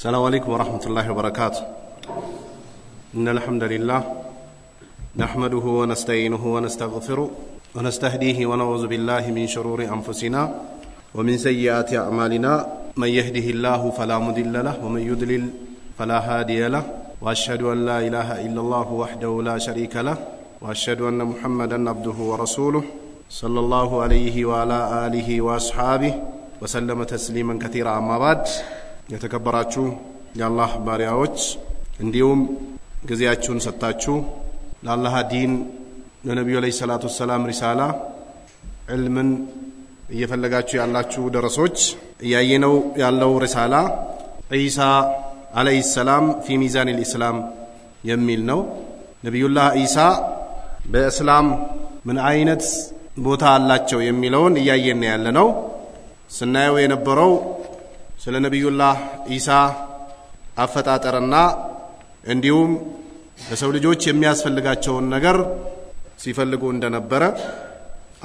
السلام عليكم ورحمة الله وبركاته. إن الحمد لله نحمده ونستعينه ونستغفره ونستهديه ونعوذ بالله من شرور أنفسنا ومن سيئات أعمالنا من يهده الله فلا مضل له ومن يضلل فلا هادي له وأشهد أن لا إله إلا الله وحده لا شريك له وأشهد أن محمدا عبده ورسوله صلى الله عليه وعلى آله وأصحابه وسلم تسليما كثيرا. أما بعد የተከበራችሁ የአላህ ባሪያዎች እንዲሁም ግዚያችሁን ሰጣችሁ ለአላህ ዲን ለነብዩ አለይሂ ሰላቱ ወሰለም ሪሳላ ዕልምን እየፈለጋችሁ ያላችሁ ደረሶች ያየነው ያለው ሪሳላ ኢሳ አለይሂ ሰላም في ميزان الاسلام የሚል ነው። ነብዩላህ ኢሳ በእስላም ምን አይነት ቦታ አላቸው የሚለውን እያየን ያለነው ስናየው የነበረው ስለ ነብዩላህ ኢሳ አፈጣጠርና እንዲሁም ለሰው ልጆች የሚያስፈልጋቸውን ነገር ሲፈልጉ እንደነበረ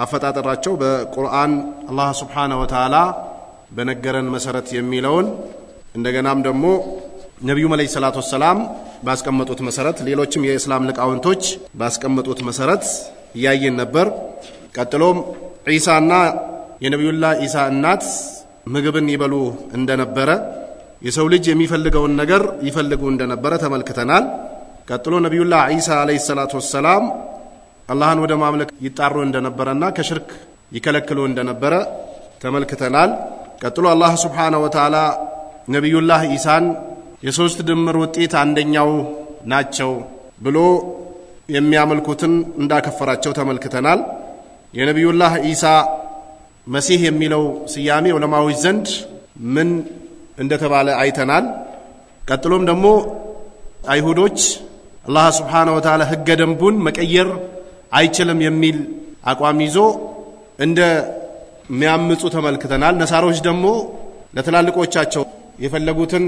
አፈጣጠራቸው በቁርአን አላህ Subhanahu Wa Ta'ala በነገረን መሰረት የሚለውን እንደገናም ደግሞ ነብዩ መለይሂ ሰላቱ ወሰለም ባስቀመጡት መሰረት ሌሎችም የእስላም ሊቃውንቶች ባስቀመጡት መሰረት ያየን ነበር። ቀጥሎም ኢሳና የነብዩላህ ኢሳ እናት ምግብን ይበሉ እንደነበረ የሰው ልጅ የሚፈልገውን ነገር ይፈልጉ እንደነበረ ተመልክተናል። ቀጥሎ ነብዩላህ ኢሳ አለይሂ ሰላቱ ወሰለም አላህን ወደ ማምለክ ይጣሩ እንደነበረና ከሽርክ ይከለክሉ እንደነበረ ተመልክተናል። ቀጥሎ አላህ Subhanahu Wa Ta'ala ነብዩላህ ኢሳን የሶስት ድምር ውጤት አንደኛው ናቸው ብሎ የሚያመልኩትን እንዳከፈራቸው ተመልክተናል። የነብዩላህ ኢሳ መሲህ የሚለው ስያሜ ዑለማዎች ዘንድ ምን እንደተባለ አይተናል። ቀጥሎም ደግሞ አይሁዶች አላህ Subhanahu Wa Ta'ala ህገ ደንቡን መቀየር አይችልም የሚል አቋም ይዞ እንደ ሚያምጹ ተመልክተናል። ነሳሮች ደግሞ ለተላልቆቻቸው የፈለጉትን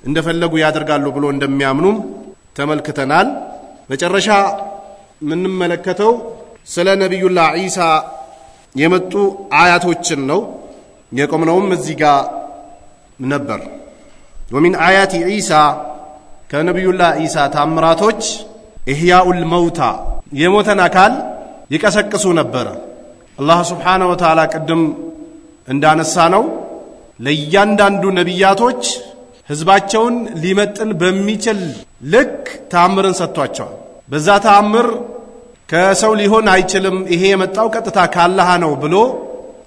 እንደፈለጉ ያደርጋሉ ብሎ እንደሚያምኑም ተመልክተናል። መጨረሻ ምን መለከተው ስለ ነብዩላህ ኢሳ የመጡ አያቶችን ነው የቆምነውም እዚህ ጋር ነበር። ومن آيات عيسى ከነብዩላህ ኢሳ ታምራቶች ኢህያኡል መውታ የሞተን አካል ይቀሰቅሱ ነበር። አላህ Subhanahu Wa Ta'ala ቀደም እንዳነሳ ነው ለእያንዳንዱ ነብያቶች ህዝባቸውን ሊመጥን በሚችል ልክ ታምርን ሰጥቷቸዋል። በዛ ታምር ከሰው ሊሆን አይችልም ይሄ የመጣው ቀጥታ ካላህ ነው ብሎ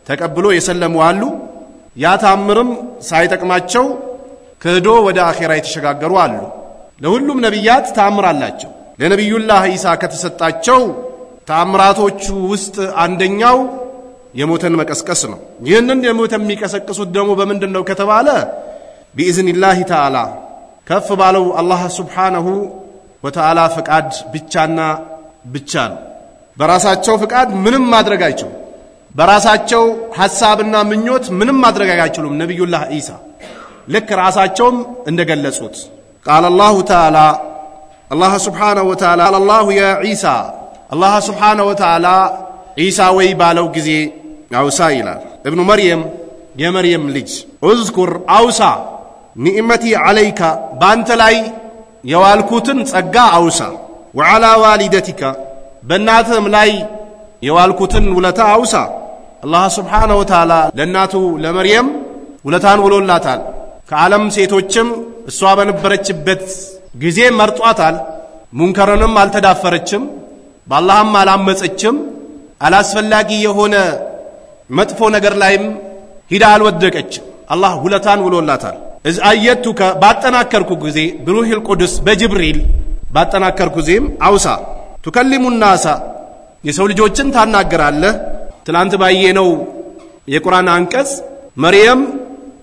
ተቀብሎ የሰለሙ አሉ። ያ ታምርም ሳይጠቅማቸው ከዶ ወደ አኺራ የተሸጋገሩ አሉ። ለሁሉም ነብያት ታምር አላቸው። ለነብዩላህ ኢሳ ከተሰጣቸው ታምራቶቹ ውስጥ አንደኛው የሞተን መቀስቀስ ነው። ይህንን የሞተን የሚቀሰቅሱት ደግሞ በመንድነው ከተባለ بإذنillah تعالى ከፍ ባለው አላህ Subhanahu Wa Ta'ala ፍቃድ ብቻና ብቻ ነው። በራሳቸው ፍቃድ ምንም ማድረግ አይችሉም። በራሳቸው ሐሳብና ምኞት ምንም ማድረግ አይችሉም። ነብዩላህ ኢሳ ልክ ራሳቸውም እንደገለጹት قال الله تعالى الله Subhanahu Wa Ta'ala الله يا عيسى الله Subhanahu Wa Ta'ala ኢሳ ወይ ባለው ጊዜ አውሳ ይላል። ابن مريم የመርየም ልጅ اذكر አውሳ نعمتي عليك ባንተ ላይ የዋልኩትን ጸጋ አውሳ وعلى والدتك በእናትህም ላይ የዋልኩትን ውለታ አውሳ። አላህ Subhanahu Wa Ta'ala ለእናቱ ለመርየም ውለታን ውሎላታል። ከዓለም ሴቶችም እሷ በነበረችበት ጊዜ መርጧታል። ሙንከርንም አልተዳፈረችም፣ በአላህም አላመፀችም፣ አላስፈላጊ የሆነ መጥፎ ነገር ላይም ሂዳ አልወደቀችም። አላህ ውለታን ውሎላታል። እዝ አየቱከ ባጠናከርኩ ጊዜ ብሩሂል ቁዱስ በጅብሪል ባጠናከርኩ ጊዜም አውሳ تكلم الناس የሰው ልጆችን ታናገራለህ። ትላንት ባየነው የቁርአን አንቀጽ መርየም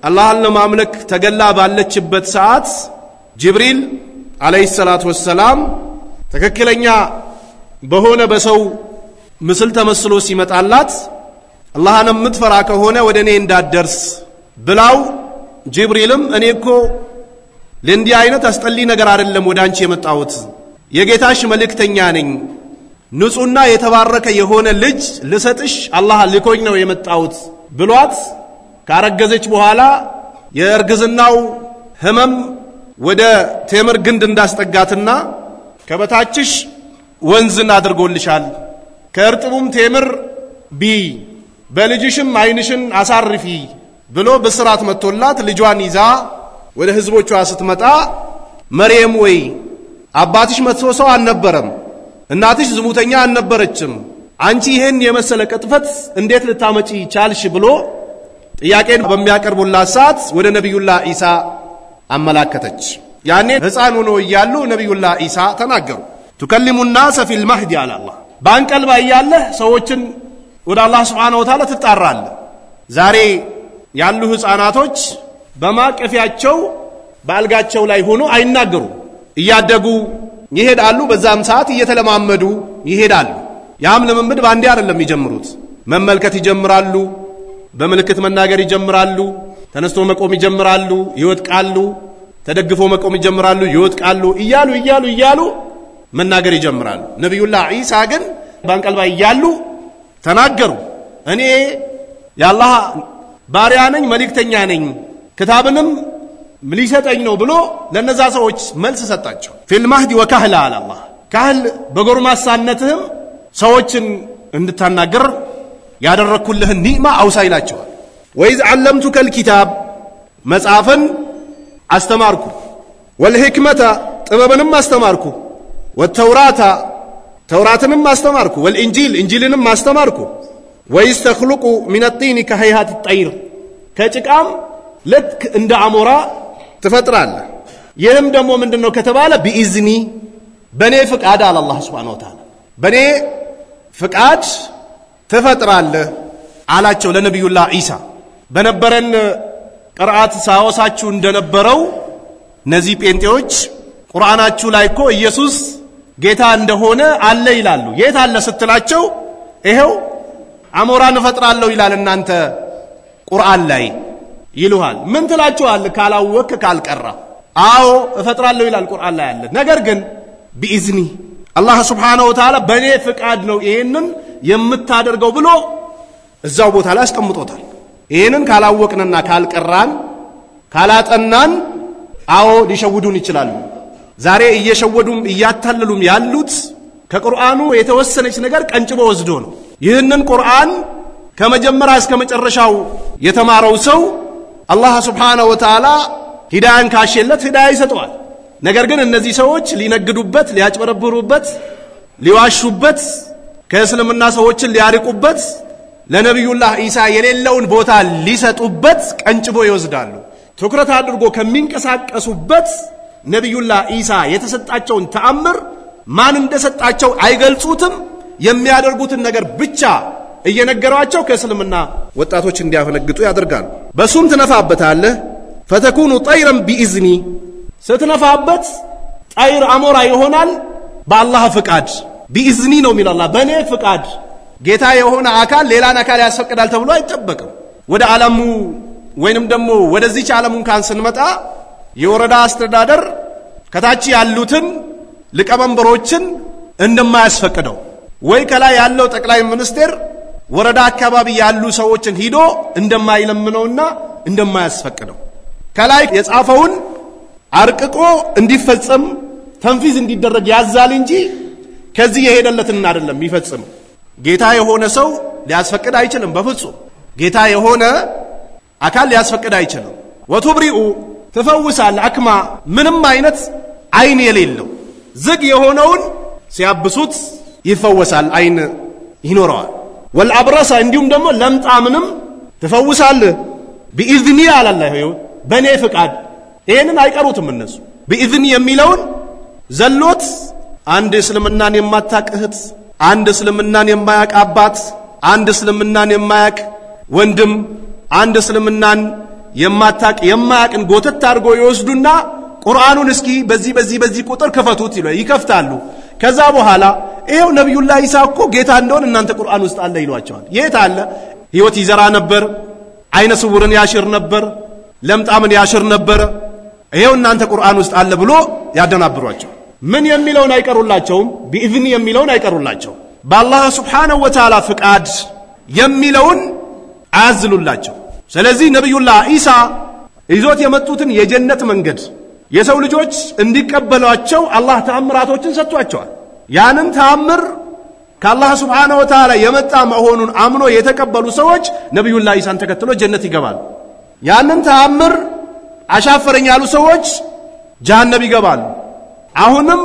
አላህን ለማምለክ ተገላ ባለችበት ሰዓት ጅብሪል አለይሂ ሰላቱ ወሰለም ተከክለኛ በሆነ በሰው ምስል ተመስሎ ሲመጣላት አላህን የምትፈራ ከሆነ ወደኔ እንዳትደርስ ብላው ጅብሪልም እኔኮ ለእንዲህ አይነት አስጠሊ ነገር አይደለም ወዳንቺ የመጣሁት የጌታሽ መልእክተኛ ነኝ ንጹህና የተባረከ የሆነ ልጅ ለሰጥሽ አላህ ልኮኝ ነው የመጣሁት ብሏት ካረገዘች በኋላ የእርግዝናው ህመም ወደ ቴምር ግንድ እንዳስጠጋትና ከበታችሽ ወንዝን አድርጎልሻል ከርጥቡም ቴምር ቢ በልጅሽም አይንሽን አሳርፊ ብሎ በስራት መጥቶላት ልጇን ይዛ ወደ ህዝቦቿ ስትመጣ መርየም ወይ አባትሽ መጥቶ ሰው አልነበረም እናትሽ ዝሙተኛ አልነበረችም አንቺ ይሄን የመሰለ ቅጥፈት እንዴት ልታመጪ ቻልሽ ብሎ ጥያቄን በሚያቀርቡላት ሰዓት ወደ ነብዩላህ ኢሳ አመላከተች ያኔ ህፃን ሆኖ ይያሉ ነብዩላህ ኢሳ ተናገሩ تكلم الناس في المهد على الله ባንቀልባ ይያለ ሰዎችን ወደ አላህ Subhanahu Wa Ta'ala ተጣራለ ዛሬ ያሉ ህፃናቶች በማቀፊያቸው ባልጋቸው ላይ ሆኖ አይናገሩ እያደጉ ይሄዳሉ በዛም ሰዓት እየተለማመዱ ይሄዳሉ ያም ለምምድ ባንዲ አይደለም ይጀምሩት መመልከት ይጀምራሉ በመልእክት መናገር ይጀምራሉ ተነስቶ መቆም ይጀምራሉ ይወድቃሉ ተደግፎ መቆም ይጀምራሉ ይወድቃሉ እያሉ መናገር ይጀምራሉ ነብዩላህ ኢሳ ግን ባንቀልባ ይያሉ ተናገሩ እኔ ያላህ ባሪያ ነኝ መልእክተኛ ነኝ ክታብንም ሊሰጠኝ ነው ብሎ ለነዛ ሰዎች መልስ ሰጣቸው ፊል ማህዲ ወካህላ አላህ ካህል በጎርማሳነትህም ሰዎችን እንድታናገር ያደረኩልህ ኒዕማ አውሳይላቸው ወይዝ ዓለምቱከል ኪታብ መጽሐፍን አስተማርኩ ወልህክመተ ጥበብንም አስተማርኩ ወተውራታ ተውራትንም አስተማርኩ ወልኢንጂል ኢንጂልንም አስተማርኩ ወይስ ተخلቁ من الطين كهيئات الطير ከጭቃም ልክ እንደ አሞራ ትፈጥራለህ ይህም ደግሞ ምንድነው ከተባለ በኢዝኒ በኔ ፍቃድ አለ አላህ Subhanahu Wa Ta'ala በኔ ፍቃድ ተፈጥራለህ አላቸው ለነብዩላህ ኢሳ በነበረን ቅርአት ሳወሳችሁ እንደነበረው ነዚህ ጴንጤዎች ቁርአናችሁ ላይ እኮ ኢየሱስ ጌታ እንደሆነ አለ ይላሉ የት አለ ስትላቸው ይሄው አሞራን ፈጥራለሁ ይላል እናንተ ቁርአን ላይ ይሉሃል ምን ትላችኋል ካላወክ ካልቀራ አዎ እፈጥራለሁ ይላል ቁርአን ላይ አለ ነገር ግን በኢዝኒ አላህ Subhanahu Wa Ta'ala በኔ ፍቃድ ነው ይሄንን የምታደርገው ብሎ እዛው ቦታ ላይ አስቀምጦታል ይሄንን ካላወቅንና ካልቀራን ካላጠናን አዎ ሊሸውዱን ይችላሉ ዛሬ እየሸወዱም እያታለሉም ያሉት ከቁርአኑ የተወሰነች ነገር ቀንጭቦ ወስዶ ነው ይህንን ቁርአን ከመጀመሪያ እስከ መጨረሻው የተማረው ሰው አላህ Subhanahu Wa Ta'ala ሂዳያን ካሸለት ሂዳያ ይሰጠዋል ነገር ግን እነዚህ ሰዎች ሊነግዱበት ሊያጭበረብሩበት ሊዋሹበት ከእስልምና ሰዎችን ሊያርቁበት ለነብዩላህ ኢሳ የሌለውን ቦታ ሊሰጡበት ቀንጭቦ ይወስዳሉ ትኩረት አድርጎ ከሚንቀሳቀሱበት ነብዩላህ ኢሳ የተሰጣቸውን ተአምር ማን እንደሰጣቸው አይገልጹትም የሚያደርጉትን ነገር ብቻ እየነገሯቸው ከእስልምና ወጣቶች እንዲያፈነግጡ ያደርጋሉ በሱም ተነፋበታለህ فتكون طيرا باذني ስትነፋበት طير አሞራ ይሆናል በአላህ ፍቃድ باذني ነው ሚላላ በኔ ፍቃድ ጌታ የሆነ አካል ሌላን አካል ያስፈቅዳል ተብሎ አይጠበቅም ወደ ዓለሙ ወይንም ደግሞ ወደዚህ ዓለሙን ካን ስንመጣ የወረዳ አስተዳደር ከታች ያሉትን ለቀመንበሮችን እንደማያስፈቅደው ወይ ከላይ ያለው ጠቅላይ ሚኒስትር ወረዳ አካባቢ ያሉ ሰዎችን ሂዶ እንደማይለምነውና እንደማያስፈቅደው ከላይ የጻፈውን አርቅቆ እንዲፈጸም ተንፊዝ እንዲደረግ ያዛል እንጂ ከዚህ የሄደለትን አይደለም ይፈጽም ጌታ የሆነ ሰው ሊያስፈቅድ አይችልም በፍጹም ጌታ የሆነ አካል ሊያስፈቅድ አይችልም ወቱብሪኡ ተፈውሳል አክማ ምንም አይነት አይን የሌለው ዝግ የሆነውን ሲያብሱት ይፈወሳል አይን ይኖረዋል ወልአብረሳ እንዲሁም ደግሞ ለምጣምንም ተፈውሳል በኢዝኒ አላህ በኔ ፍቃድ ይሄንን አይቀሩትም እነሱ በኢዝኒ የሚለውን ዘሎት አንድ እስልምናን የማታቀህት አንድ እስልምናን የማያቅ አባት አንድ እስልምናን የማያቅ ወንድም አንድ እስልምናን የማያቅን ጎተት አድርጎ ይወስዱና ቁርአኑን እስኪ በዚህ ቁጥር ከፈቱት ይከፍታሉ ከዛ በኋላ ይሄው ነብዩላህ ኢሳ እኮ ጌታ እንደሆነ እናንተ ቁርአን ውስጥ አለ ይሏቸዋል የት አለ ህይወት ይዘራ ነበር አይነ ስውርን ያሽር ነበር ለምጣምን ያሽር ነበር ይሄው እናንተ ቁርአን ውስጥ አለ ብሎ ያደናብሯቸው ምን የሚለውን አይቀሩላቸውም በኢዝኒ የሚለውን አይቀሩላቸው በአላህ Subhanahu Wa Ta'ala ፍቃድ የሚለውን አዝሉላቸው ስለዚህ ነብዩላህ ኢሳ ይዞት የመጡትን የጀነት መንገድ የሰው ልጆች እንዲቀበሏቸው አላህ ተአምራቶችን ሰጥቷቸዋል ያንን ተአምር ከአላህ Subhanahu Wa Ta'ala የመጣ መሆኑን አምኖ የተቀበሉ ሰዎች ነብዩላህ ኢሳን ተከትሎ ጀነት ይገባሉ ያንን ተአምር አሻፈረኝ ያሉ ሰዎች ጀሃነም ይገባሉ አሁንም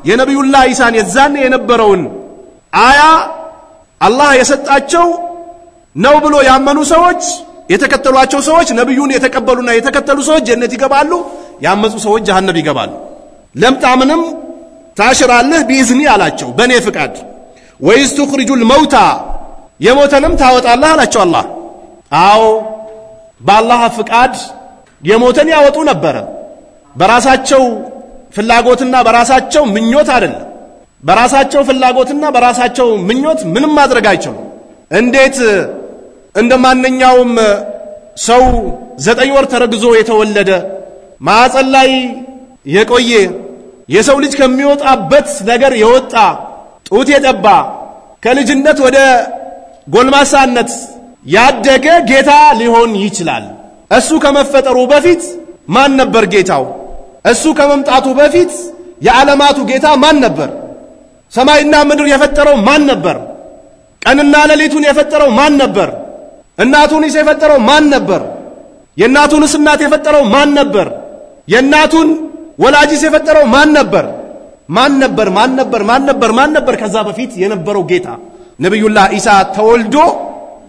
የነብዩላህ ኢሳን የዛኔ የነበረውን አያ አላህ የሰጣቸው ነው ብሎ ያመኑ ሰዎች የተከተሏቸው ሰዎች ነብዩን የተቀበሉና የተከተሉ ሰዎች ጀነት ይገባሉ ያመጹ ሰዎች ጀሃነም ይገባሉ ለምጣምንም ታሽራለህ ቢኢዝኒ አላቸው በኔ ፍቃድ ወይስ ትخرجul الموتى የሞተንም ታወጣለህ አላቸው አላህ አዎ በአላህ ፍቃድ የሞተን ያወጡ ነበር በራሳቸው ፍላጎትና በራሳቸው ምኞት አይደለም በራሳቸው ፍላጎትና በራሳቸው ምኞት ምንም ማድረግ አይችሉም እንዴት እንደማንኛውም ሰው 9 ወር ተረግዞ የተወለደ ማህፀን ላይ የቆየ የሰው ልጅ ከሚወጣበት ነገር የወጣ ጡት የጠባ ከልጅነት ወደ ጎልማሳነት ያደገ ጌታ ሊሆን ይችላል እሱ ከመፈጠሩ በፊት ማን ነበር ጌታው እሱ ከመምጣቱ በፊት የዓለማቱ ጌታ ማን ነበር ሰማይና ምድር የፈጠረው ማን ነበር ቀንና ሌሊቱን የፈጠረው ማን ነበር እናቱንስ የፈጠረው ማን ነበር የእናቱንስ እናት የፈጠረው ማን ነበር የእናቱን ወላጅስ የፈጠረው ማን ነበር ከዛ በፊት የነበረው ጌታ ነብዩላህ ኢሳ ተወልዶ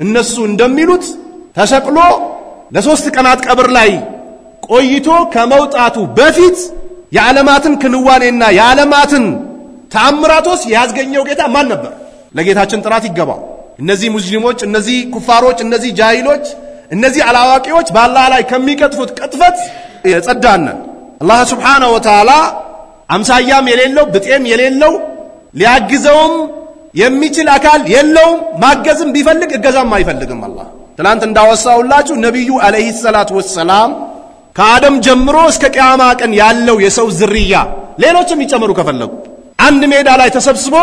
እነሱ እንደሚሉት ተሰቅሎ ለሶስት ቀናት ቀብር ላይ ቆይቶ ከመውጣቱ በፊት የዓለማትን ክንዋኔና የዓለማትን ተአምራቶስ ያስገኘው ጌታ ማን ነበር ለጌታችን ጥራት ይገባው እነዚህ ሙስሊሞች እነዚህ ኩፋሮች እነዚህ ጃሂሎች እነዚህ አላዋቂዎች በአላህ ላይ ከሚቀጥፉት ቅጥፈት የጸዳነ አላህ Subhanahu Wa Ta'ala አምሳያም የሌለው ብጤም የሌለው ሊያግዘውም የሚችል አካል የለው ማገዝም ቢፈልግ እገዛም አይፈልግም አላህ ትላንት እንዳወሳውላችሁ ነብዩ አለይሂ ሰላቱ ወሰለም ከአደም ጀምሮ እስከ ቂያማ ቀን ያለው የሰው ዝርያ ሌሎችም ይጨመሩ ከፈለጉ አንድ ሜዳ ላይ ተሰብስቦ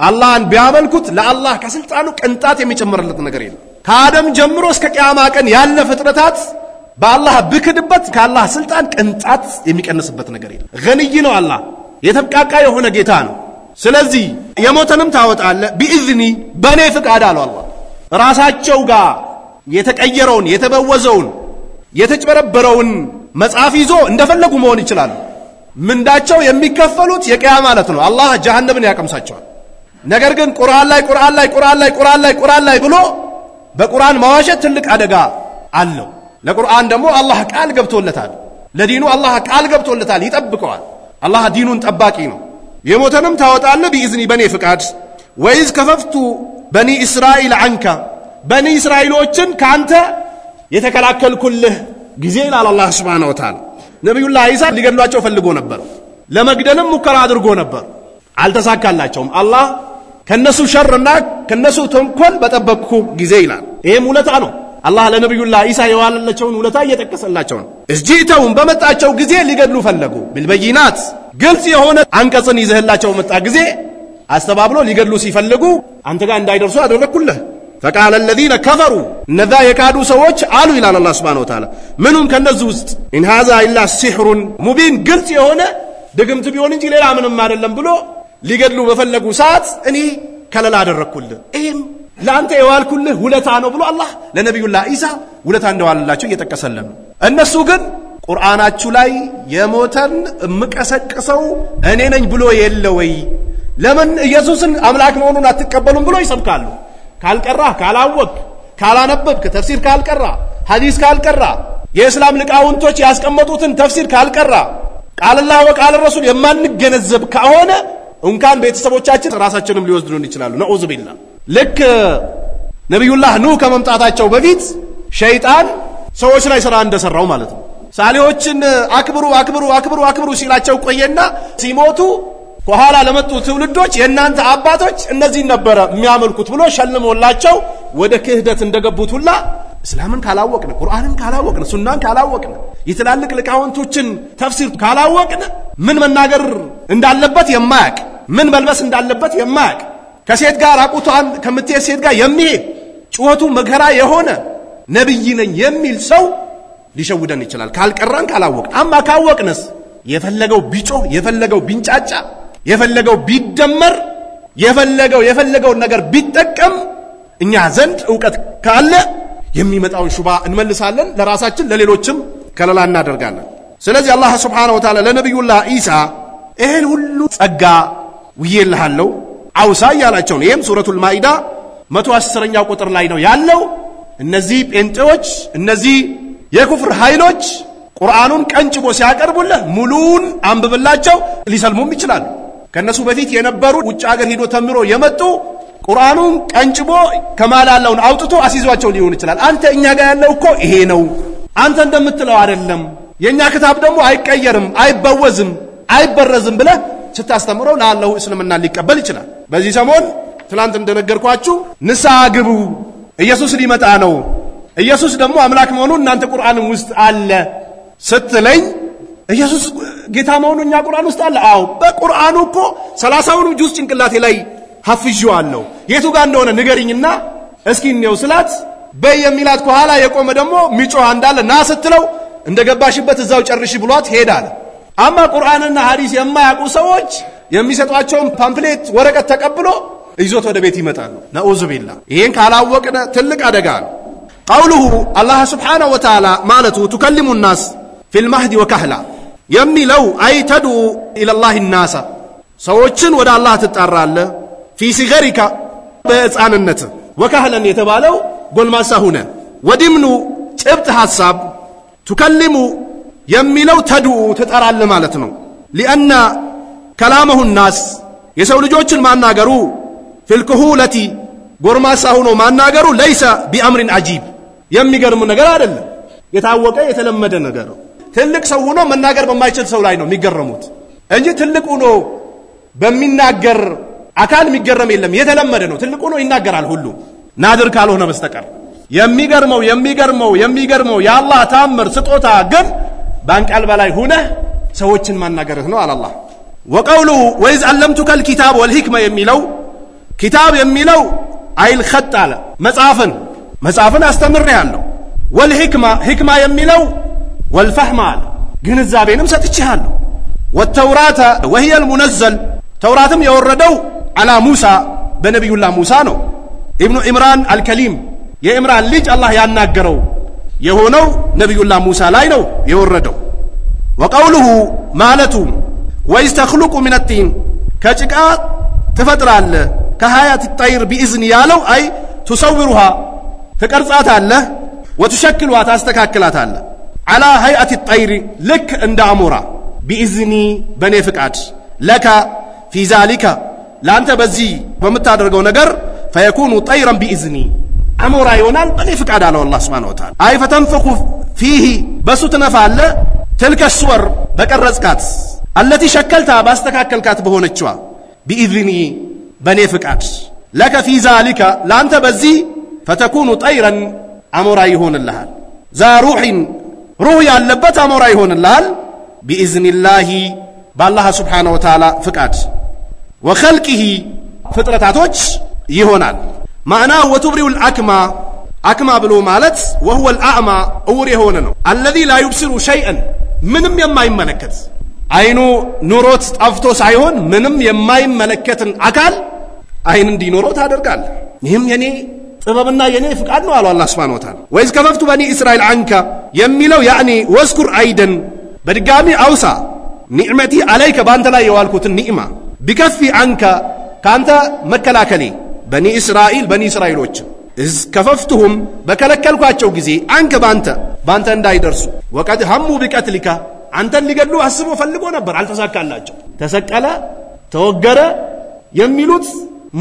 አላህን ቢያመልኩት ለአላህ ከስልጣኑ ቅንጣት የሚጨምርለት ነገር የለም ከአደም ጀምሮ እስከ ቂያማ ቀን ያለ ፍጥረታት በአላህ ብክድበት ከአላህ ስልጣን ቅንጣት የሚቀንስበት ነገር የለም ገንይ ነው አላህ የተብቃቃ የሆነ ጌታ ነው ስለዚህ የሞተንም ታወጣለ ቢኢዝኒ በኔ ፍቃድ አለው አላህ ራሳቸው ጋር የተቀየረውን የተበወዘውን የተጨበረበረውን መጽሐፍ ይዞ እንደፈለጉ መሆን ይችላል ምንዳቸው የሚከፈሉት የቂያ ማለት ነው አላህ ጀሃነምን ያቀምሳቸዋል ነገር ግን ቁርአን ላይ ብሎ በቁርአን ማዋሸት ትልቅ አደጋ አለው ለቁርአን ደግሞ አላህ ቃል ገብቶለታል ለዲኑ አላህ ቃል ገብቶለታል ይጠብቀዋል አላህ ዲኑን ጠባቂ ነው የሞተንም ታወጣለ ቢኢዝኒ በኔ ፍቃድ ወይዝ ከፈፍቱ በኒ እስራኤል አንካ በኒ እስራኤሎችን ካንተ የተከላከልኩልህ ጊዜ ይላል አላህ Subhanahu Wa Ta'ala ነብዩላህ ኢሳ ሊገድሏቸው ፈልጎ ነበር ለመግደልም ሙከራ አድርጎ ነበር አልተሳካላቸውም አላህ ከነሱ ሸርና ከነሱ ተንኮል በጠበቅኩ ጊዜ ይላል ይሄም ውለታ ነው አላህ ለነብዩላህ ኢሳ የዋለላቸውን ውለታ እየተከሰላቸው ነው እጅይተውም በመጣቸው ጊዜ ሊገድሉ ፈለጉ بالبينات ግልጽ የሆነ አንቀጽን ይዘህላቸው መጣ ጊዜ አስተባብሎ ሊገድሉ ሲፈልጉ አንተ ጋር እንዳይደርሱ አደረኩልህ فقال الذين كفروا نذا يكادوا سوچ قالوا الى الله سبحانه وتعالى منهم كنذو ውስጥ ان هذا الا سحر مبين ግልጽ የሆነ ድግምት ቢሆን እንጂ ሌላ ምንም አይደለም ብሎ ሊገድሉ በፈለጉ ሰዓት እኔ ከለላ አደረኩልህ እም ለአንተ የዋልኩልህ ውለታ ነው ብሎ አላህ ለነብዩላህ ኢሳ ውለታ እንደዋለላቸው እየተቀሰለም እነሱ ግን ቁርአናችሁ ላይ የሞተን ምቀሰቅሰው እኔ ነኝ ብሎ የለወይ ለምን ኢየሱስን አምላክ መሆኑን አትቀበሉም ብሎ ይሰብካሉ ካልቀራ ካላወቅ ካላነበብክ ተፍሲር ካልቀራ ሐዲስ ካልቀራ የእስላም ሊቃውንቶች ያስቀመጡትን ተፍሲር ካልቀራ ቃል አላህ ወቃል ረሱል የማንገነዘብ ከሆነ እንኳን ቤተሰቦቻችን ራሳችንም ሊወስዱን ይችላሉ ነኡዝ ቢላህ ልክ ነብዩላህ ኑህ ከመምጣታቸው በፊት ሸይጣን ሰዎች ላይ ስራ እንደሰራው ማለት ነው ሳሊሆችን አክብሩ ሲላቸው ቆየና ሲሞቱ ከኋላ ለመጡ ትውልዶች የናንተ አባቶች እነዚህ ነበር የሚያመልኩት ብሎ ሸልሞላቸው ወደ ክህደት እንደገቡት ሁላ እስላምን ካላወቅን ቁርአንን ካላወቅን ሱናን ካላወቅን ይተላልቅ ሊቃውንቶችን ተፍሲር ካላወቅን ምን መናገር እንዳለበት የማያቅ ምን መልበስ እንዳለበት የማያቅ ከሴት ጋር አቁቷን ከምትሄድ ሴት ጋር የሚሄድ ጩኸቱ መከራ የሆነ ነብይ ነኝ የሚል ሰው ሊሸውደን ይችላል ካልቀራን ካላወቅን አማ ካወቅንስ የፈለገው ቢጮ የፈለገው ቢንጫጫ የፈለገው ቢደመር የፈለገው ነገር ቢጠቀም እኛ ዘንድ ዕውቀት ካለ የሚመጣውን ሹባ እንመልሳለን ለራሳችን ለሌሎችም ከለላ እናደርጋለን ስለዚህ አላህ Subhanahu Wa Ta'ala ለነብዩላህ ኢሳ ይሄን ሁሉ ጸጋ ወየልሃለው አውሳ ያላቸው ነው ይሄም ሱረቱል ማኢዳ 110ኛው ቁጥር ላይ ነው ያለው እነዚህ ጴንጤዎች እነዚህ የኩፍር ኃይሎች ቁርአኑን ቀንጭቦ ሲያቀርቡልህ ሙሉን አንብብላቸው ሊሰልሙም ይችላል ከነሱ በፊት የነበሩ ውጭ ሀገር ሄዶ ተምሮ የመጡ ቁርአኑን ቀንጭቦ ከማላላውን አውጥቶ አሲዟቸው ሊሆን ይችላል አንተ እኛ ጋር ያለው እኮ ይሄ ነው አንተ እንደምትለው አይደለም የኛ ክታብ ደግሞ አይቀየርም አይበወዝም አይበረዝም ብለህ ስታስተምረው ለአላሁ እስልምና ሊቀበል ይችላል በዚህ ሰሞን ትላንት እንደነገርኳችሁ ንስሐ ግቡ ኢየሱስ ሊመጣ ነው ኢየሱስ ደግሞ አምላክ መሆኑን እናንተ ቁርአን ውስጥ አለ ስትለኝ ኢየሱስ ጌታ መሆኑን እኛ ቁርአን ውስጥ አለ አው በቁርአኑ እኮ 30ውን ጁዝ ጭንቅላቴ ላይ ሐፍዤዋለሁ የቱ ጋር እንደሆነ ንገሪኝና እስኪ ነው ስላት በየሚላት ከኋላ የቆመ ደግሞ ሚጮህ እንዳለ ና ስትለው እንደገባሽበት እዛው ጨርሽ ብሏት ሄዳለ አማ ቁርአንና ሐዲስ የማያውቁ ሰዎች የሚሰጧቸው ፓምፍሌት ወረቀት ተቀብሎ ይዞት ወደ ቤት ይመጣሉ ነኡዙ ቢላህ ይሄን ካላወቅነ ትልቅ አደጋ ነው قوله الله سبحانه وتعالى مالته تكلم الناس في المهد وكهلا يميلو اي تدعو الى الله الناس ሰዎችን ወደ አላህ ትጣራለህ في صغرك በሕፃንነት ወከህለን የተባለው ጎልማሳ ሆነ ወዲምኑ ጭብጥ ሐሳብ تكلم የሚለው ተድኡ ትጠራለህ ማለት ነው لان كلامه الناس የሰው ልጆችን ማናገሩ في الكهولة ጎርማሳ ሆኖ ማናገሩ ليس بأمر عجيب የሚገርም ነገር አይደለም የታወቀ የተለመደ ነገር ነው ትልቅ ሰው ሆኖ መናገር በማይችል ሰው ላይ ነው የሚገረሙት እንጂ ትልቅ ሆኖ በሚናገር አካል የሚገረም የለም የተለመደ ነው ትልቅ ሆኖ ይናገራል ሁሉ ናድር ካልሆነ በስተቀር የሚገርመው የአላህ ታምር ስጦታ ግን ባንቃል በላይ ሆነ ሰዎችን ማናገርህ ነው አላህ وقوله وإذ علمتك الكتاب والحكمة የሚለው كتاب የሚለው አይል خط አለ መጽሐፍን አስተምሬያለሁ والحكمة የሚለው والفهم አለ ግንዛቤንም ሰጥቻለሁ والتوراة وهي المنزل ተውራትም የወረደው على موسى በነብዩ ሙሳ ነው ኢብኑ ኢምራን አልከሊም የኢምራን ልጅ አላህ ያናገረው የሆነው ነብዩ ሙሳ ላይ ነው የወረደው وقوله ማለቱ ويستخلق من الطين ከጭቃ ትፈጥራለህ كهايات الطير بإذن ያለው አይ تصورها تقرጻታለህ وتشكلها ታስተካክላታለህ على هيئة الطير لك እንደ አሞራ بإذني በኔ ፍቃድ لك في ذلك لانت በዚህ በመታደርገው ነገር فيكون طيرا بإذني አሞራ ይሆናል በኔ ፍቃድ አለው አላህ Subhanahu Wa Ta'ala አይ فتنفخ فيه በሱ ትነፋለህ تلك الصور በቀረጽካት التي شكلتها باستكاكلكات بهونچوا بإذني بني فقاد لك في ذلك لا انت بزي فتكون طيرا امورا يهون الله ذا روح يالبت امورا يهون الله باذن الله بالله سبحانه وتعالى فقاد وخلقه فطرتاتوچ يهونال معناه وتبرئ الاكما بلو مالت وهو الاعمى اور يهون ነው الذي لا يبصر شيئا ምንም የማይመለከት አይኑ ኑሮት ጠፍቶ ሳይሆን ምንም የማይመለከትን አካል አይን እንዲኖረው ታደርጋል ይህም የኔ ጥበብና የኔ ፍቃድ ነው አለ አላህ Subhanahu Wa Ta'ala ወይስ ከፈፍቱ በኒ እስራኤል አንካ የሚለው يعني ወስኩር አይደን በድጋሚ አውሳ ኒዕመቲ አለይከ ባንተ ላይ የዋልኩት ኒዕማ ቢከፊ አንካ ካንተ መከላከሌ በኒ እስራኤሎች እዝ ከፈፍቱሁም በከለከልኳቸው ጊዜ አንከ ባንተ እንዳይደርሱ ወቀድ ሀሙ ቢቀትሊካ አንተን ሊገድሉ አስቦ ፈልጎ ነበር አልተሳካላቸው ተሰቀለ ተወገረ የሚሉት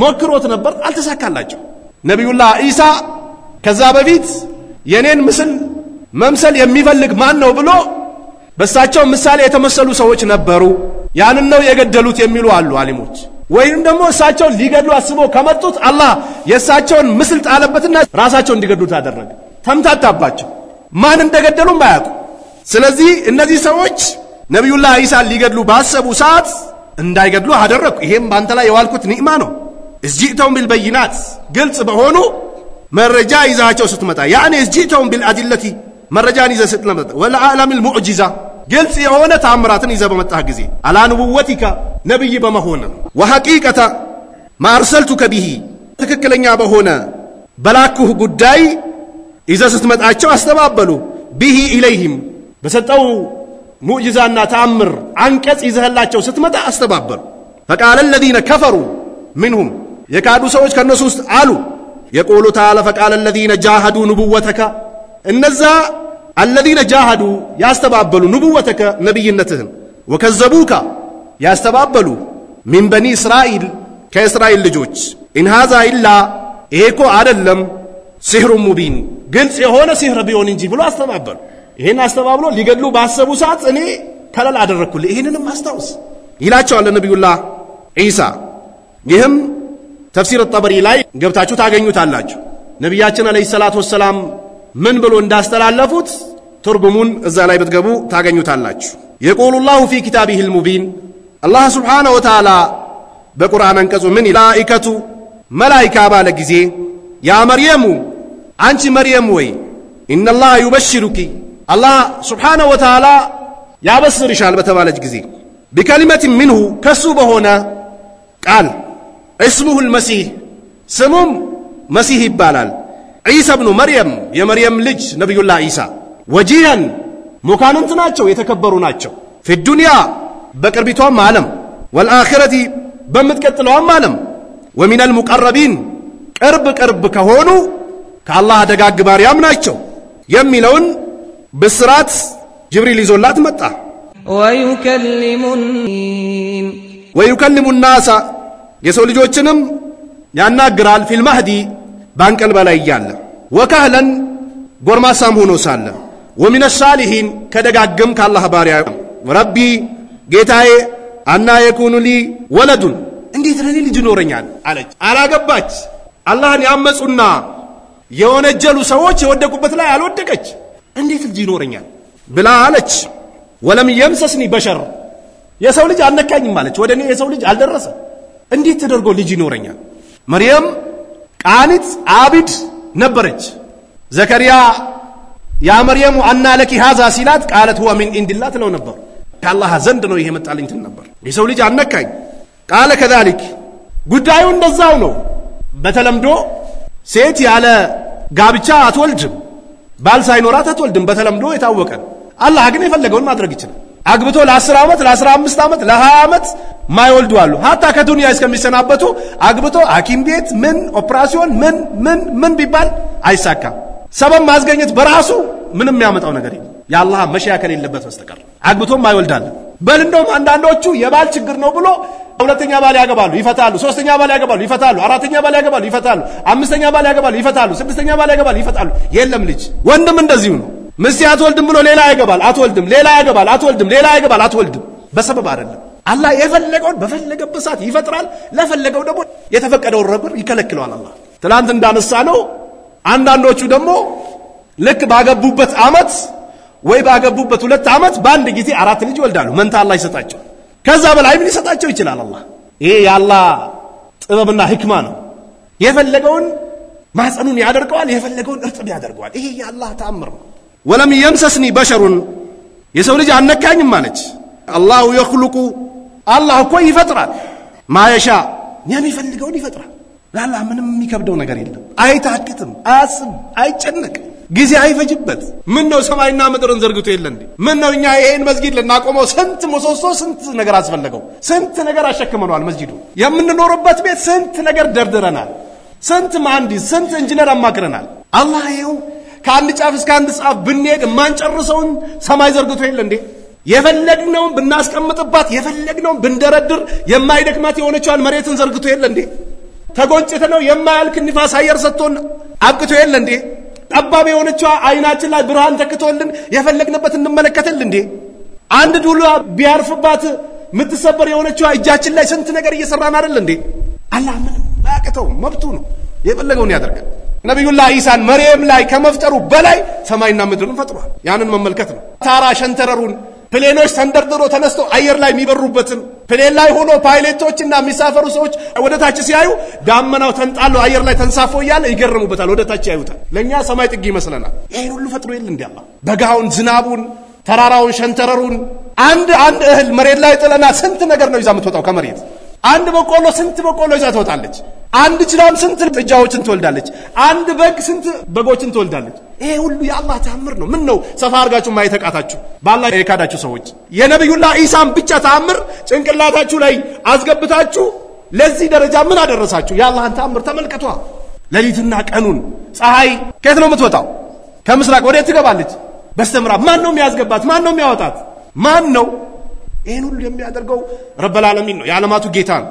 ሞክሮት ነበር አልተሳካላቸው ነብዩላህ ኢሳ ከዛ በፊት የኔን ምስል መምሰል የሚፈልግ ማን ነው ብሎ በሳቸው ምሳሌ የተመሰሉ ሰዎች ነበሩ ያንን ነው የገደሉት የሚሉ አሉ አሊሞች ወይንም ደግሞ እሳቸው ሊገድሉ አስቦ ከመጡት አላህ የሳቸውን ምስል ጣለበትና ራሳቸው እንዲገድሉት አደረገ ተምታታባቸው ማን እንደገደሉም ባያውቁ ስለዚህ እነዚህ ሰዎች ነብዩላህ ኢሳ ሊገድሉ ባሰቡ ሰዓት እንዳይገድሉ አደረኩ ይሄም ባንተ ላይ የዋልኩት ኒዕማ ነው እዚህተውም بالبينات ግልጽ በሆኑ መረጃ ይዛቸው ስትመጣ يعني እዚህተውም بالادله መረጃን ይዘህ ስትመጣ والعالم المعجزه ግልጽ የሆነ ተአምራትን ይዘህ በመጣህ ጊዜ አላ ንቡወቲካ ነብይ በመሆን ወሐቂቀተ ማርሰልቱከ ቢሂ ትክክለኛ በሆነ በላኩህ ጉዳይ ይዘህ ስትመጣቸው አስተባበሉ ቢሂ ኢለይሂም በሰጠው ሙዕጂዛና ተአምር አንቀጽ ይዘህላቸው ስትመጣ አስተባበሉ فقال الذين كفروا منهم የካዱ ሰዎች ከነሱ ውስጥ አሉ يقول تعالى فقال الذين جاهدوا نبوتك እነዛ الذين جاهدوا ያስተባበሉ نبوتك ነብይነትህን وكذبوك ያስተባበሉ من بني اسرائيل ከእስራኤል ልጆች إن هذا إلا ኤኮ አይደለም سحر مبين ግልጽ የሆነ ሲህር ቢሆን እንጂ ብሎ አስተባበሉ ይሄን አስተባብሎ ሊገድሉ ባሰቡ ሰዓት እኔ ከለል አደረኩልህ ይሄንንም አስታውስ ይላቸዋል ነብዩላህ ኢሳ ይህም ተፍሲር الطبري ላይ ገብታችሁ ታገኙታላችሁ ነብያችን አለይሂ ሰላቱ ወሰለም ምን ብሎ እንዳስተላለፉት ትርጉሙን እዛ ላይ ብትገቡ ታገኙታላችሁ يقول الله في كتابه المبين الله سبحانه وتعالى በቁርአን አንቀጹ ምን ኢላኢከቱ መላኢካ ባለ ጊዜ ያ መርየም አንቺ መርየም ወይ ان الله يبشرك الله سبحانه وتعالى ያበስርሻል በተባለች ጊዜ بكلمه منه ከሱ በሆነ ቃል اسمه المسيح ስሙም መሲህ ይባላል عيسى ابن مريم የመርየም ልጅ ነብዩላህ ኢሳ ወጂሃን ሙካንንት ናቸው የተከበሩ ናቸው في الدنيا በቅርቢቷም ዓለም والآخرة በመትቀጥለውም ዓለም ومن المقربين ቅርብ ከሆኑ ከአላህ ደጋግ ባሪያም ናቸው የሚለውን በስራት ጅብሪል ይዞላት መጣ ويكلم الناس የሰው ልጆችንም ያናግራል في المهدي ባንቀልባ ላይ ያለ ወካህለን ጎርማሳም ሆኖ ሳለ ومن الصالحين ከደጋግም ከአላህ ባሪያ ረቢ ጌታዬ አና የኩኑ ሊ ወለዱን እንዴት ለኔ ልጅ ኖረኛል አለች አላገባች አላህን ያመጹና የወነጀሉ ሰዎች የወደቁበት ላይ አልወደቀች እንዴት ልጅ ይኖረኛል ብላ አለች ወለም يمسسني بشر የሰው ልጅ አልነካኝም አለች ወደኔ የሰው ልጅ አልደረሰ እንዴት ተደርጎ ልጅ ይኖረኛል መርየም ቃኒት አቢድ ነበረች ዘከሪያ ያ መርየም አና ለኪ هذا ሲላት ቃለት هو من عند الله ትለው ነበር ከአላህ ዘንድ ነው ይሄ መጣልኝ ትል ነበር የሰው ልጅ አልነካኝ ቃለ كذلك ጉዳዩ እንደዛው ነው በተለምዶ ሴት ያለ ጋብቻ አትወልድም ባል ሳይኖራት አትወልድም በተለምዶ የታወቀ አላህ ግን የፈለገውን ማድረግ ይችላል አግብቶ ለ10 ዓመት ለ15 ዓመት ለ20 ዓመት ማይወልዱ አሉ hatta ከዱንያ እስከሚሰናበቱ አግብቶ ሐኪም ቤት ምን ኦፕራሲዮን ምን ቢባል አይሳካም ሰበብ ማስገኘት በራሱ ምንም የሚያመጣው ነገር የለም ያላህ መሻያ ከሌለበት በስተቀር አግብቶም አይወልዳል በል እንደውም አንዳንዶቹ የባል ችግር ነው ብሎ ሁለተኛ ባል ያገባሉ ይፈታሉ ሶስተኛ ባል ያገባሉ ይፈታሉ አራተኛ ባል ያገባሉ ይፈታሉ አምስተኛ ባል ያገባሉ ይፈታሉ ስድስተኛ ባል ያገባሉ ይፈታሉ የለም ልጅ ወንድም እንደዚሁ ነው ምስቲ አትወልድም ብሎ ሌላ ያገባል አትወልድም ሌላ ያገባል አትወልድም ሌላ ያገባል አትወልድም በሰበብ አይደለም አላህ የፈለገውን በፈለገበት ሰዓት ይፈጥራል ለፈለገው ደግሞ የተፈቀደውን ረግር ይከለክለዋል አላህ ትላንት እንዳነሳ ነው አንዳንዶቹ ደግሞ ልክ ባገቡበት አመት ወይ ባገቡበት 2 አመት በአንድ ጊዜ 4 ልጅ ይወልዳሉ መንታ አላህ ይሰጣቸው ከዛ በላይ ምን ይሰጣቸው ይችላል አላህ ይሄ ያላህ ጥበብና ህክማ ነው የፈለገውን ማህፀኑን ያደርገዋል የፈለገውን እርጥብ ያደርገዋል ይሄ ያላህ ተአምር ነው ወለም يمسسني بشر የሰው ልጅ አነካኝም ማለች አላሁ يخلق አላህ እኮ ይፈጥራል ማየሻ የሚፈልገውን ይፈጥራል ለአላህ ምንም የሚከብደው ነገር የለም አይታክትም አያስብ አይጨነቅ ጊዜ አይፈጅበት ምን ነው ሰማይና ምድርን ዘርግቶ የለን ምን ነው እኛ ይሄን መስጊድ ለናቆመው ስንት ምሰሶ ስንት ነገር አስፈልገው ስንት ነገር አሸክመናል መስጊዱ የምንኖርበት ቤት ስንት ነገር ደርድረናል ስንት መሐንዲስ ስንት ኢንጂነር አማክረናል አላህ ይኸው ከአንድ ጫፍ እስከ አንድ ጫፍ ብንሄድ ማንጨርሰውን ሰማይ ዘርግቶ የለን የፈለግነው ብናስቀምጥባት የፈለግነው ብንደረድር የማይደክማት የሆነችዋን መሬትን ዘርግቶ የለን ተጎንጭተ ነው የማያልክ ንፋስ አየር ሰጥቶን አብቅቶ የለን ጠባብ የሆነችዋ አይናችን ላይ ብርሃን ተክቶልን የፈለግንበት እንመለከተልን አንድ ዱላ ቢያርፍባት ምትሰበር የሆነችዋ እጃችን ላይ ስንት ነገር እየሰራን አይደል አላህ ምን ያቀተው መብቱ ነው የፈለገውን ያደርጋል ነብዩላህ ኢሳን መርየም ላይ ከመፍጠሩ በላይ ሰማይና ምድርን ፈጥሯል ያንን መመልከት ነው ታራ ሸንተረሩን ፕሌኖች ተንደርድሮ ተነስቶ አየር ላይ የሚበሩበትን ፕሌን ላይ ሆኖ ፓይለቶችና የሚሳፈሩ ሰዎች ወደታች ሲያዩ ዳመናው ተንጣሎ አየር ላይ ተንሳፎ ይያለ ይገርሙበታል ወደታች ያዩታል ለኛ ሰማይ ጥግ ይመስለናል ይሄን ሁሉ ፈጥሮ ይል እንዴ አላህ በጋውን ዝናቡን ተራራውን ሸንተረሩን አንድ እህል መሬት ላይ ጥለና ስንት ነገር ነው ይዛ የምትወጣው ከመሬት አንድ በቆሎ ስንት በቆሎ ይዛ ትወጣለች አንድ ጅራም ስንት ጥጃዎችን ትወልዳለች አንድ በግ ስንት በጎችን ትወልዳለች ይሄ ሁሉ የአላህ ተአምር ነው ምን ነው ሰፋ አርጋችሁ ማይተቃታችሁ ባላህ የካዳችሁ ሰዎች የነብዩላህ ኢሳም ብቻ ተአምር ጭንቅላታችሁ ላይ አስገብታችሁ ለዚህ ደረጃ ምን አደረሳችሁ የአላህን ተአምር ተመልከቷ ለሊትና ቀኑን ፀሐይ ከየት ነው የምትወጣው ከምስራቅ ወዴት ትገባለች በስተምዕራብ ማን ነው የሚያስገባት ማን ነው የሚያወጣት ማን ነው ይሄን ሁሉ የሚያደርገው ረብል ዓለሚን ነው የዓለማቱ ጌታ ነው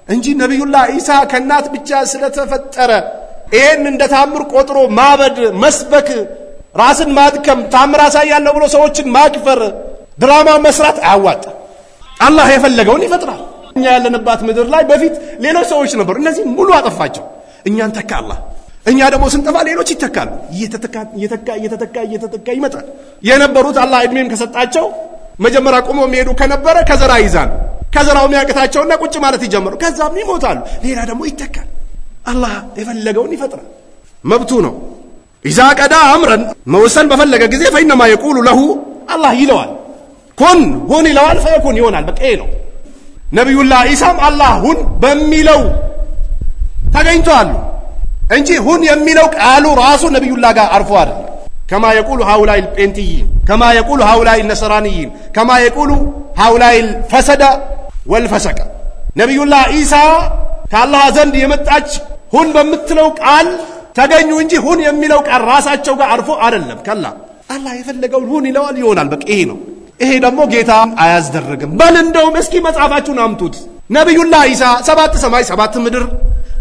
እንጂ ነብዩላህ ኢሳ ከናት ብቻ ስለተፈጠረ ይሄን እንደ ተአምር ቆጥሮ ማበድ መስበክ ራስን ማድከም ተአምር ያሳያለው ብሎ ሰዎችን ማክፈር ድራማ መስራት አያዋጣ አላህ የፈለገውን ይፈጥራል እኛ ያለንባት ምድር ላይ በፊት ሌሎች ሰዎች ነበሩ እነዚህ ሙሉ አጠፋቸው እኛን ተካ አላህ እኛ ደግሞ ስንጠፋ ሌሎች ይተካሉ እየተተካ ይመጣል የነበሩት አላህ እድሜን ከሰጣቸው መጀመሪያ ቆመው የሚሄዱ ከነበረ ከዘራ ይዛል ከዘራው የሚያቀታቸውና ቁጭ ማለት ይጀምሩ ከዛም ይሞታሉ ሌላ ደግሞ ይተካል አላህ የፈለገውን ይፈጥራል መብቱ ነው ኢዛ ቀዳ አምረን መወሰን በፈለገ ጊዜ ፈይነማ يقول له አላህ ይለዋል ኩን ሁን ይለዋል ፈይኩን ይሆናል በቃ ነው ነብዩላህ ኢሳም አላህ ሁን በሚለው ተገኝቷል እንጂ ሁን የሚለው ቃሉ ራሱ ነብዩላህ ጋር አርፎ አይደል كما يقول هؤلاء البنتيين كما يقول هؤلاء النصرانيين كما يقول هؤلاء الفسد والفسق نبي الله عيسى كالله ዘንድ የመጣች ሁን በመትለው ቃል ተገኙ እንጂ ሁን የሚለው ቃል ራሳቸው ጋር አርፎ አይደለም ከላ አላህ የፈለገው ሁን ይለዋል ይሆናል በቃ ይሄ ነው ይሄ ደግሞ ጌታ አያስደርግም በል እንደውም እስኪ መጻፋችሁን አምጡት ነብዩላህ ኢሳ 7 ሰማይ 7 ምድር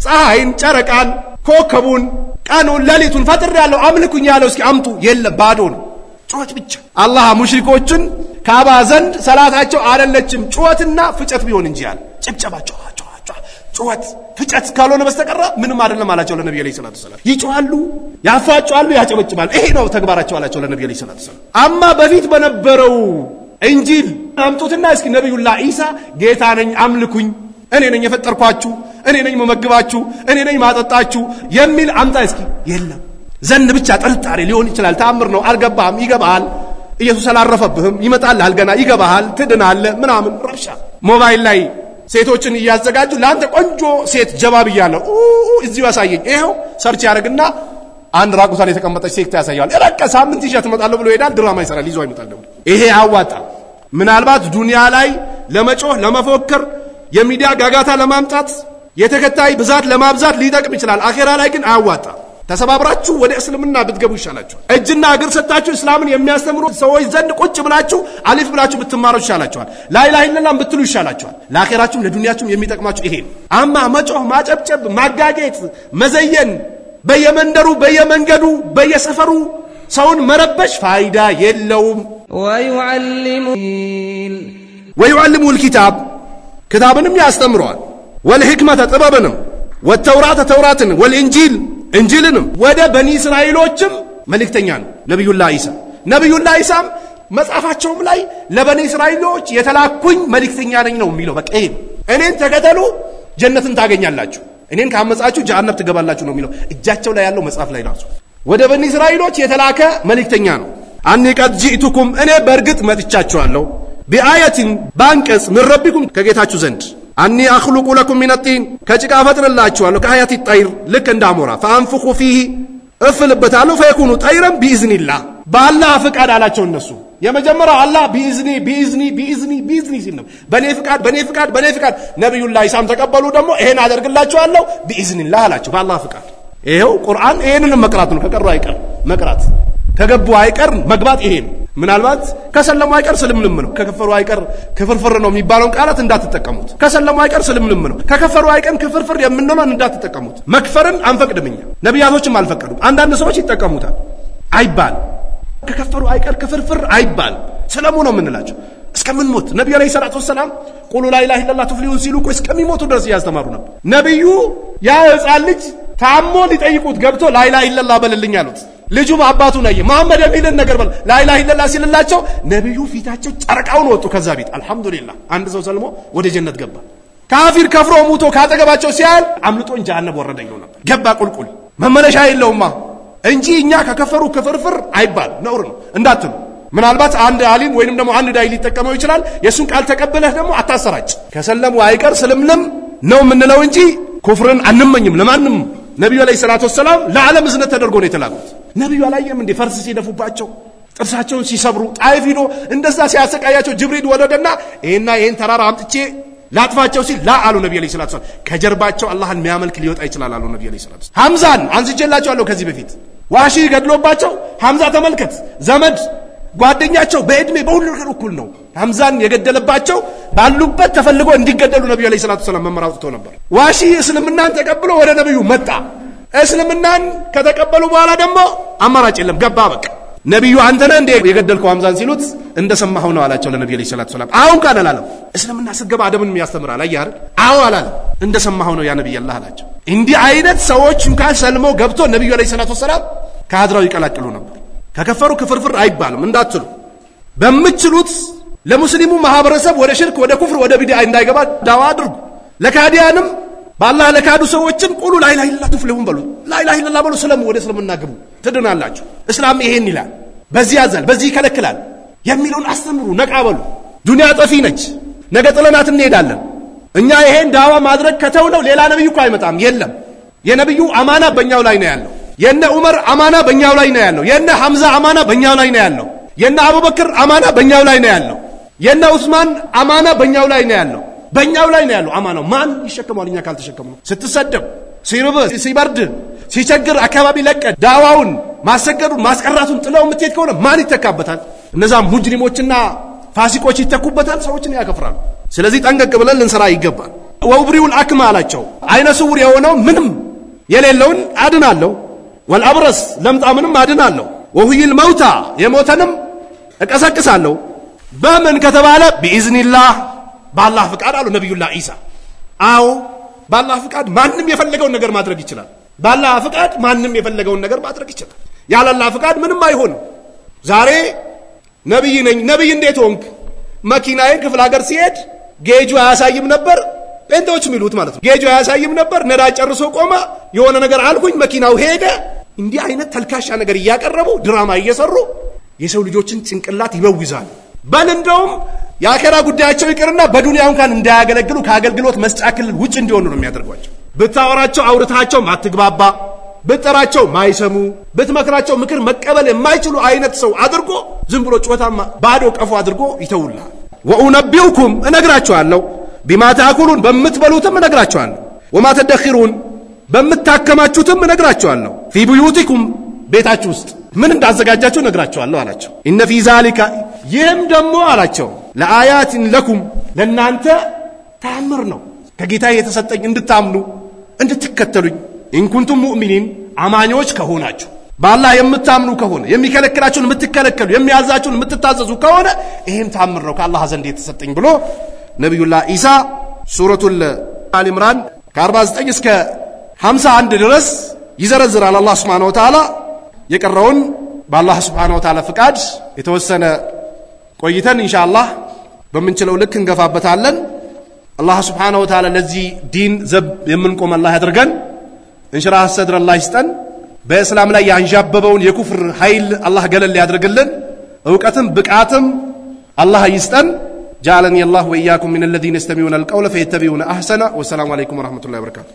ፀሐይን ጨረቃን ኮከቡን ቀኑን ለሊቱን ፈጥር ያለው አምልኩኝ ያለው እስኪ አምጡ የለም ባዶ ነው ጩኸት ብቻ አላህ ሙሽሪኮችን ካባ ዘንድ ሰላታቸው አይደለችም ጩኸትና ፍጨት ቢሆን እንጂ ያለ ጭብጨባቸው ጩኸት ፍጨት ካልሆነ በስተቀር ምንም አይደለም አላቸው ለነብዩ ሰለላሁ ዐለይሂ ወሰለም ይጮሃሉ ያፋጫሉ ያጨበጭባሉ ይሄ ነው ተግባራቸው አላቸው ለነብዩ ሰለላሁ ዐለይሂ ወሰለም አማ በፊት በነበረው እንጂል አምጡትና እስኪ ነብዩላህ ኢሳ ጌታ ነኝ አምልኩኝ እኔ ነኝ የፈጠርኳችሁ እኔ ነኝ መመግባችሁ እኔ ነኝ ማጠጣችሁ የሚል አምጣ እስኪ የለም ዘንድ ብቻ ጥርጣሬ ሊሆን ይችላል ተአምር ነው አልገባም ይገባል ኢየሱስ አላረፈብህም ይመጣል አልገና ይገባል ትድናለህ ምናምን ረብሻ ሞባይል ላይ ሴቶችን ያዘጋጁ ላንተ ቆንጆ ሴት ጀባብ ይያለው እዚሁ ያሳየኝ ይሄው ሰርች ያደርግና አንድ ራቁቷን የተቀመጠች ሴት ያሳያል እረቀ ሳምንት ይሻት መጣለው ብሎ ይሄዳል ድራማ ይሰራል ይዞ ይመጣል ደግሞ ይሄ አዋጣ ምናልባት ዱንያ ላይ ለመጮህ ለመፎከር የሚዲያ ጋጋታ ለማምጣት የተከታይ ብዛት ለማብዛት ሊጠቅም ይችላል አኺራ ላይ ግን አያዋጣ ተሰባብራችሁ ወደ እስልምና ብትገቡ ይሻላችሁ እጅና እግር ሰጣችሁ እስላምን የሚያስተምሩ ሰዎች ዘንድ ቁጭ ብላችሁ አሊፍ ብላችሁ ብትማሩ ይሻላችኋል ላኢላሃ ኢላላህ ብትሉ ይሻላችኋል ለአኺራችሁም ለዱንያችሁም የሚጠቅማችሁ ይሄ አማ መጮህ ማጨብጨብ ማጋጌጥ መዘየን በየመንደሩ በየመንገዱ በየሰፈሩ ሰውን መረበሽ ፋይዳ የለውም ወይعلموا الكتاب كتابንም ያስተምረዋል والحكمة ጥበብንም والتوراة ተውራትን والانجيل እንጂልንም ወደ በኒ እስራኤሎችም መልእክተኛ ነው ነብዩላህ ኢሳም መጽሐፋቸውም ላይ ለበኒ እስራኤሎች የተላኩኝ መልእክተኛ ነኝ ነው የሚለው በቃ እኔን ተከተሉ ጀነትን ታገኛላችሁ እኔን ካመጻችሁ ጀሃነም ትገባላችሁ ነው የሚለው እጃቸው ላይ ያለው መጽሐፍ ላይ ነው ወደ በኒ እስራኤሎች የተላከ መልእክተኛ ነው አኒ ቀድ ጂእቱኩም እኔ በርግጥ መጥቻችኋለሁ ቢአያቲን ባንቀጽ ምን ረቢኩም ከጌታችሁ ዘንድ አኒ አخلق لكم من الطين ከጭቃ ፈጥርላችኋለሁ ከአያቲ ጠይር ልክ እንዳሞራ فانفخ فيه እፍልበታለሁ فيكون طيرا باذن الله ባላህ ፍቃድ አላቸው እነሱ የመጀመሪያው አላህ ቢኢዝኒ ሲል ነው በኔ ፍቃድ ነብዩላህ ኢሳም ተቀበሉ ደግሞ ይሄን አደርግላችኋለሁ ቢኢዝኒላህ አላቸው ባላህ ፍቃድ ይሄው ቁርአን ይሄንን መቅራት ነው ከቀሩ አይቀር መቅራት ከገቡ አይቀር መግባት ይሄ ምናልባት ከሰለሙ አይቀር ስልምልም ነው ከከፈሩ አይቀር ክፍርፍር ነው የሚባለው ቃላት እንዳትጠቀሙት ከሰለሙ አይቀር ስልምልም ነው ከከፈሩ አይቀር ክፍርፍር የምንለው እንዳትጠቀሙት መክፈርን አንፈቅድምኛ ነብያቶችም አልፈቀዱም አንዳንድ ሰዎች ይጠቀሙታል አይባል ከከፈሩ አይቀር ክፍርፍር አይባል ሰለሙ ነው የምንላቸው እስከምንሞት ነብዩ አለይሂ ሰላቱ ወሰለም ቁሉ ላ ኢላሃ ኢላላህ ተፍሊሁን ሲሉ እስከሚሞቱ ድረስ ያስተማሩ ነበር ነብዩ ያ ህፃን ልጅ ታሞ ሊጠይቁት ገብቶ ላ ኢላሃ ኢላላህ በልልኝ አሉት ልጁ አባቱ ነይ መሐመድ የሚልን ነገር በል ላ ኢላሃ ኢላላህ ሲልላቸው ነብዩ ፊታቸው ጨርቃውን ወጡ ከዛ ቤት አልহামዱሊላህ አንድ ሰው ሰልሞ ወደ ጀነት ገባ ካፊር ከፍሮ ሙቶ ካጠገባቸው ሲያል አምልጦን ጀሃነም ወረደኝ ነው ነበር ገባ ቁልቁል መመለሻ የለውማ እንጂ እኛ ከከፈሩ ክፍርፍር አይባል ነውር ነው እንዳትሉ ምናልባት አንድ ዓሊም ወይንም ደግሞ አንድ ዳይ ሊጠቀመው ይችላል የሱን ቃል ተቀበለህ ደግሞ አታሰራጭ ከሰለሙ አይቀር ስልምልም ነው ምንለው እንጂ ኩፍርን አንመኝም ለማንም ነብዩ አለይሂ ሰላቱ ወሰለም ለዓለም እዝነት ተደርጎ ነው የተላኩት ነብዩ አላየም እንደ ፈርስ ሲደፉባቸው ጥርሳቸውን ሲሰብሩ ጣይፍ ሄዶ እንደዛ ሲያሰቃያቸው ጅብሪል ወረደና ይሄን ተራራ አምጥቼ ላጥፋቸው ሲል ላ አሉ ነብዩ አለይሂ ሰላቱ ወሰለም ከጀርባቸው አላህን የሚያመልክ ሊወጣ ይችላል አሉ ነብዩ አለይሂ ሰላቱ ሐምዛን አንስቼላቸዋለሁ ከዚህ በፊት ዋሺ ገድሎባቸው ሐምዛ ተመልከት ዘመድ ጓደኛቸው በእድሜ በሁሉ ነገር እኩል ነው ሐምዛን የገደለባቸው ባሉበት ተፈልጎ እንዲገደሉ ነብዩ አለይሂ ሰላቱ ወሰለም መመራውቶ ነበር ዋሺ እስልምናን ተቀብሎ ወደ ነብዩ መጣ እስልምናን ከተቀበሉ በኋላ ደግሞ አማራጭ የለም ገባ በቃ ነብዩ አንተ ነህ እንደ የገደልከው ሐምዛን ሲሉት እንደሰማው ነው አላቸው ለነብዩ አለይሂ ሰላቱ ወሰለም አሁን ካለ አላለም እስልምና ስገባ አደምን ያስተምራል አያር አዎ አላለም እንደሰማው ነው ያ ነብይ አላህ አላቸው እንዲህ አይነት ሰዎች እንኳን ሰልሞ ገብቶ ነብዩ አለይሂ ሰላቱ ወሰለም ካድራው ይቀላቅሉ ነበር ከከፈሩ ክፍርፍር አይባልም እንዳትሉ በመችሉት ለሙስሊሙ ማህበረሰብ ወደ ሽርክ ወደ ኩፍር ወደ ቢድዓ እንዳይገባ ዳዋ አድርጉ ለካዲያንም ባላህ ለካዱ ሰዎችን ቁሉ ላ ኢላሃ ኢላላህ ትፍልሁን በሉ ላ ኢላሃ ኢላላህ በሉ ሰለሙ ወደ እስልምና ግቡ ትድናላችሁ እስላም ይሄን ይላል በዚህ ያዛል በዚህ ይከለክላል የሚሉን አስተምሩ ነቃበሉ ዱንያ ጠፊ ነች ነገ ጥለናት እንሄዳለን እኛ ይሄን ዳዋ ማድረግ ከተውነው ሌላ ነብይ እኮ አይመጣም የለም የነብዩ አማና በእኛው ላይ ነው ያለው የነ ዑመር አማና በእኛው ላይ ነው ያለው የነ ሐምዛ አማና በእኛው ላይ ነው ያለው የነ አቡበክር አማና በእኛው ላይ ነው ያለው የነ ዑስማን አማና በእኛው ላይ ነው ያለው በእኛው ላይ ነው ያለው አማናው ማን ይሸከማል እኛ ካልተሸከምነው ስትሰደብ ሲርብ ሲበርድ ሲቸግር አካባቢ ለቀ ዳዋውን ማሰገዱን ማስቀራቱን ጥለው ምትሄድ ከሆነ ማን ይተካበታል እነዛ ሙጅሪሞችና ፋሲቆች ይተኩበታል ሰዎችን ያከፍራሉ ስለዚህ ጠንቀቅ ብለን ልንሰራ ይገባል ወብሪውል አክማ አላቸው አይነ ስውር የሆነው ምንም የሌለውን አድናለሁ والابرص ለምጣምንም አድናለሁ ወሁይል መውታ የሞተንም እቀሰቅሳለሁ በምን ከተባለ باذنillah በአላህ ፍቃድ አሉ ነብዩላህ ኢሳ አው በአላህ ፍቃድ ማንንም የፈለገውን ነገር ማድረግ ይችላል በአላህ ፍቃድ ማንንም የፈለገውን ነገር ማድረግ ይችላል ያለ አላህ ፍቃድ ምንም አይሆንም ዛሬ ነብይ ነኝ ነብይ እንዴት ሆንክ መኪናዬ ክፍለ ሀገር ሲሄድ ጌጁ አያሳይም ነበር ጴንጤዎች ሚሉት ማለት ነው ጌጁ አያሳይም ነበር ነዳጅ ጨርሶ ቆመ የሆነ ነገር አልኩኝ መኪናው ሄደ እንዲህ አይነት ተልካሻ ነገር ያቀረቡ ድራማ እየሰሩ የሰው ልጆችን ጭንቅላት ይበውዛሉ በእንደውም ያከራ ጉዳያቸው ይቅርና በዱንያው እንኳን እንዳያገለግሉ ከአገልግሎት መስጫ ክልል ውጭ እንዲሆኑ ነው የሚያደርጓቸው ብታወራቸው አውርታቸው ማትግባባ ብትጠራቸው ማይሰሙ ብትመክራቸው ምክር መቀበል የማይችሉ አይነት ሰው አድርጎ ዝም ብሎ ጮታማ ባዶ ቀፉ አድርጎ ይተውላል ወኡነቢኡኩም እነግራችኋለሁ ቢማ ታኩሉን በመትበሉትም እነግራችኋለሁ ወማ ተደኺሩን በመታከማችሁትም እነግራችኋለሁ ፊ ቡዩቲኩም ቤታችሁ ውስጥ ምን እንዳዘጋጃችሁ እነግራችኋለሁ አላቸው ኢነ ፊ ዛሊካ ይህም ደግሞ አላቸው ለአያትን ለኩም ለናንተ ተአምር ነው ከጌታ የተሰጠኝ እንድታምኑ እንድትከተሉኝ ኢን ኩንቱም ሙእሚኒን አማኞች ከሆናችሁ በአላህ የምታምኑ ከሆነ የሚከለክላችሁን የምትከለከሉ የሚያዛችሁን የምትታዘዙ ከሆነ ይሄም ተአምር ነው ከአላህ ዘንድ የተሰጠኝ ብሎ ነብዩላህ ኢሳ ሱረቱል አሊ ኢምራን ከ49 እስከ 51 ድረስ ይዘረዝራል አላህ Subhanahu Wa Ta'ala የቀረውን በአላህ Subhanahu Wa Ta'ala ፍቃድ የተወሰነ ቆይተን ኢንሻአላህ በመንችለው ልክ እንገፋበታለን አላህ Subhanahu Wa Ta'ala ለዚህ ዲን ዘብ የምንቆም አላህ ያድርገን እንሽራህ ሰድር አላህ ይስጠን በእስላም ላይ ያንዣበበውን የኩፍር ኃይል አላህ ገለል ያድርግልን ዕውቀትም ብቃትም አላህ ይስጠን جعلني الله وإياكم من الذين يستمعون القول فيتبعون أحسنه والسلام عليكم ورحمة الله وبركاته